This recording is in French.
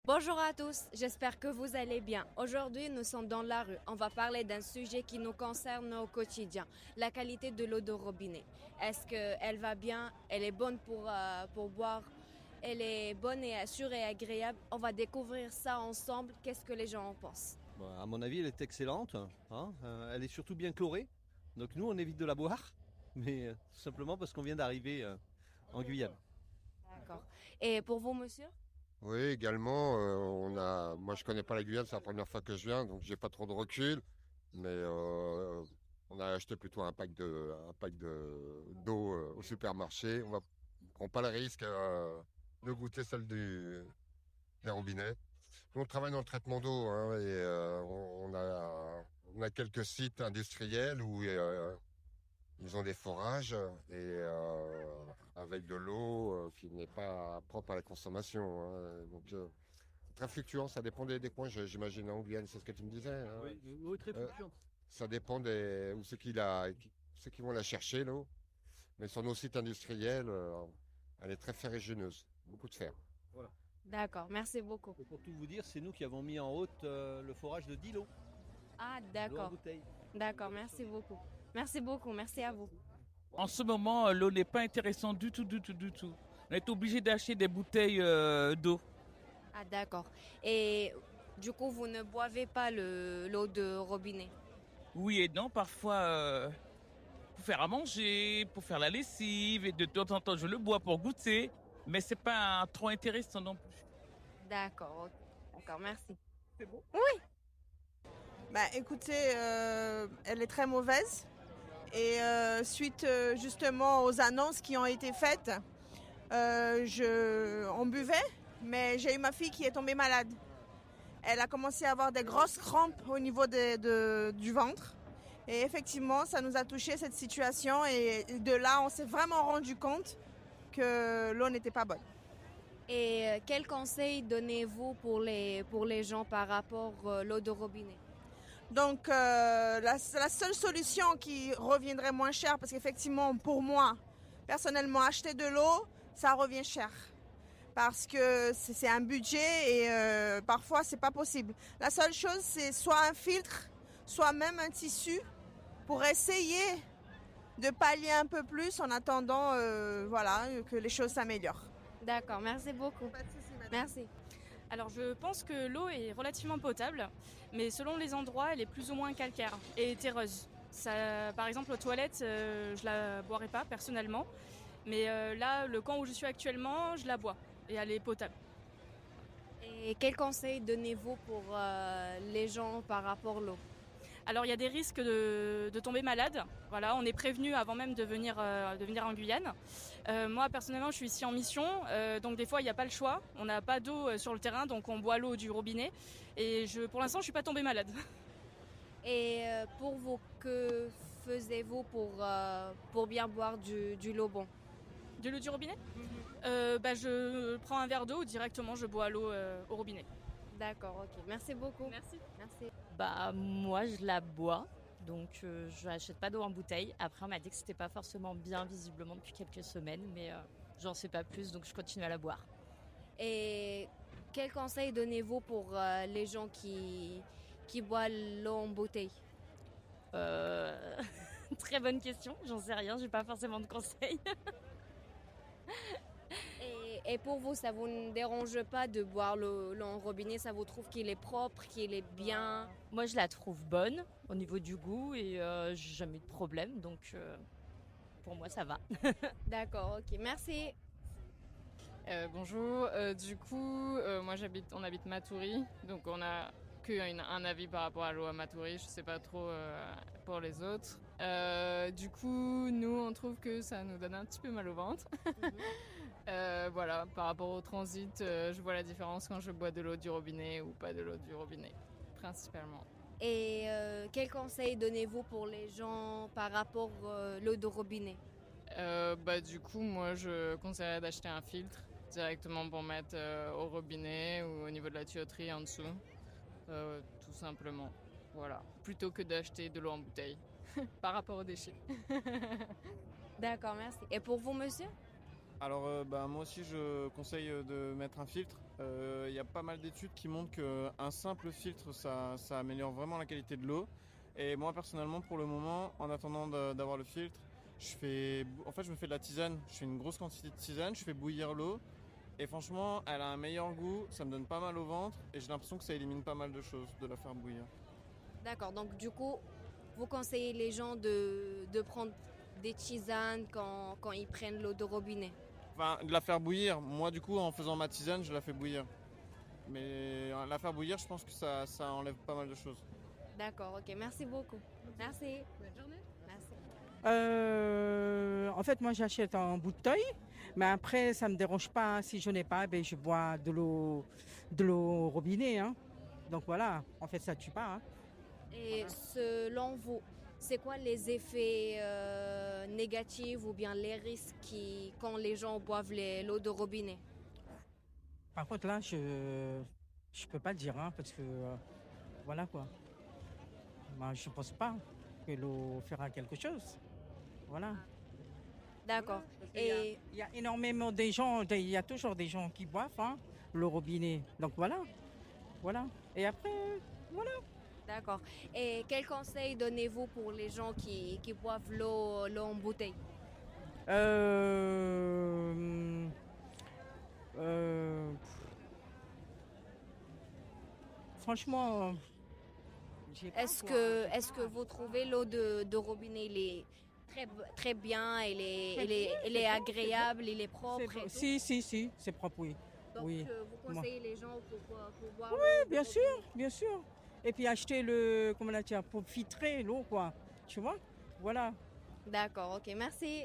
Bonjour à tous, j'espère que vous allez bien. Aujourd'hui, nous sommes dans la rue. On va parler d'un sujet qui nous concerne au quotidien, la qualité de l'eau de robinet. Est-ce qu'elle va bien? Elle est bonne pour boire? Elle est bonne et sûre et agréable? On va découvrir ça ensemble. Qu'est-ce que les gens en pensent? Bon, à mon avis, elle est excellente, hein. Elle est surtout bien chlorée. Donc nous, on évite de la boire, mais tout simplement parce qu'on vient d'arriver en Guyane. D'accord. Et pour vous, monsieur? Oui, également, moi je connais pas la Guyane, c'est la première fois que je viens, donc j'ai pas trop de recul, mais on a acheté plutôt d'eau au supermarché. On prend pas le risque de goûter des robinets. Nous, on travaille dans le traitement d'eau, hein, et on a quelques sites industriels où ils ont des forages avec de l'eau qui n'est pas propre à la consommation, hein. Donc, très fluctuant, ça dépend des coins, j'imagine, en Guyane, c'est ce que tu me disais, hein. Oui, très Euh, fluctuante. Ça dépend où ceux qui vont la chercher, l'eau. Mais sur nos sites industriels, elle est très ferrugineuse, beaucoup de fer. Voilà. D'accord, merci beaucoup. Et pour tout vous dire, c'est nous qui avons mis en route le forage de Dilo, Ah, l'eau en d'accord. bouteille. D'accord, merci beaucoup. Merci beaucoup, merci à vous. En ce moment, l'eau n'est pas intéressante du tout, du tout, du tout. On est obligé d'acheter des bouteilles d'eau. Ah, d'accord. Et du coup, vous ne boivez pas l'eau de robinet? Oui et non, parfois pour faire à manger, pour faire la lessive, et de temps en temps je le bois pour goûter, mais c'est pas trop intéressant non plus. D'accord, ok. D'accord, merci. C'est bon. Bah écoutez, elle est très mauvaise. Et suite justement aux annonces qui ont été faites, on buvait, mais j'ai eu ma fille qui est tombée malade. Elle a commencé à avoir des grosses crampes au niveau du ventre. Et effectivement, ça nous a touché cette situation. Et de là, on s'est vraiment rendu compte que l'eau n'était pas bonne. Et quels conseils donnez-vous pour les gens par rapport à l'eau de robinet? Donc la seule solution qui reviendrait moins cher, parce qu'effectivement pour moi, personnellement, acheter de l'eau, ça revient cher. Parce que c'est un budget et parfois c'est pas possible. La seule chose, c'est soit un filtre, soit même un tissu pour essayer de pallier un peu plus en attendant voilà, que les choses s'améliorent. D'accord, merci beaucoup. Pas de souci, madame. Merci. Alors je pense que l'eau est relativement potable, mais selon les endroits, elle est plus ou moins calcaire et terreuse. Ça, par exemple, aux toilettes, je la boirais pas personnellement, mais là, le camp où je suis actuellement, je la bois et elle est potable. Et quels conseils donnez-vous pour les gens par rapport à l'eau? Alors il y a des risques de tomber malade. Voilà, on est prévenu avant même de venir en Guyane. Moi personnellement, je suis ici en mission, donc des fois il n'y a pas le choix. On n'a pas d'eau sur le terrain, donc on boit l'eau du robinet. Et pour l'instant, je suis pas tombée malade. Et pour vous, que faisiez-vous pour bien boire du l'eau bon? De l'eau du robinet Je prends un verre d'eau ou directement je bois l'eau au robinet. D'accord, ok. Merci beaucoup. Merci. Merci. Bah moi je la bois, donc je n'achète pas d'eau en bouteille. Après on m'a dit que c'était pas forcément bien visiblement depuis quelques semaines, mais j'en sais pas plus, donc je continue à la boire. Et quels conseils donnez-vous pour les gens qui boivent l'eau en bouteille? Euh, Très bonne question, j'en sais rien, j'ai pas forcément de conseils. Et pour vous, ça vous ne dérange pas de boire l'eau en robinet? Ça vous trouve qu'il est propre, qu'il est bien? Moi je la trouve bonne au niveau du goût et j'ai jamais eu de problème, donc pour moi ça va. D'accord, ok. Merci. Bonjour, on habite Matoury, donc on a un avis par rapport à l'eau à Matoury, je sais pas trop pour les autres. Du coup, nous on trouve que ça nous donne un petit peu mal au ventre. Voilà, par rapport au transit, je vois la différence quand je bois de l'eau du robinet ou pas de l'eau du robinet, principalement. Et quels conseils donnez-vous pour les gens par rapport à l'eau de robinet? Du coup, moi je conseillerais d'acheter un filtre directement pour mettre au robinet ou au niveau de la tuyauterie en dessous. Tout simplement. Voilà. Plutôt que d'acheter de l'eau en bouteille. Par rapport aux déchets. D'accord, merci. Et pour vous, monsieur? Alors moi aussi je conseille de mettre un filtre Il y a pas mal d'études qui montrent qu'un simple filtre, ça améliore vraiment la qualité de l'eau. Et moi, personnellement, pour le moment, en attendant d'avoir le filtre, je me fais de la tisane. Je fais une grosse quantité de tisane, je fais bouillir l'eau. Et franchement, elle a un meilleur goût, ça me donne pas mal au ventre. Et j'ai l'impression que ça élimine pas mal de choses de la faire bouillir. D'accord, donc du coup, vous conseillez les gens de prendre des tisanes quand ils prennent l'eau de robinet. Enfin, de la faire bouillir. Moi, du coup, en faisant ma tisane, je la fais bouillir. Mais la faire bouillir, je pense que ça enlève pas mal de choses. D'accord, ok, merci beaucoup. Merci. Bonne journée. Merci. En fait, moi, j'achète en bouteille, mais après, ça me dérange pas. Si je n'ai pas, ben, je bois de l'eau robinet. Hein. Donc voilà, en fait, ça tue pas. Hein. Et selon vous, c'est quoi les effets négatifs ou bien les risques quand les gens boivent l'eau de robinet? Par contre, là, je peux pas le dire, hein, parce que voilà quoi. Moi, je pense pas que l'eau fera quelque chose. Voilà. D'accord. Et il y a énormément de gens, il y a toujours des gens qui boivent hein, l'eau robinet. Donc voilà. Et après, voilà. D'accord. Et quel conseil donnez-vous pour les gens qui boivent l'eau en bouteille? Franchement, est-ce que vous trouvez l'eau de robinet, il est très bien, il est agréable, il est propre? Si, c'est propre, oui. Donc oui. Vous conseillez les gens pour boire l'eau? Oui, bien sûr. Et puis acheter pour filtrer l'eau, quoi. Tu vois? Voilà. D'accord, ok, merci.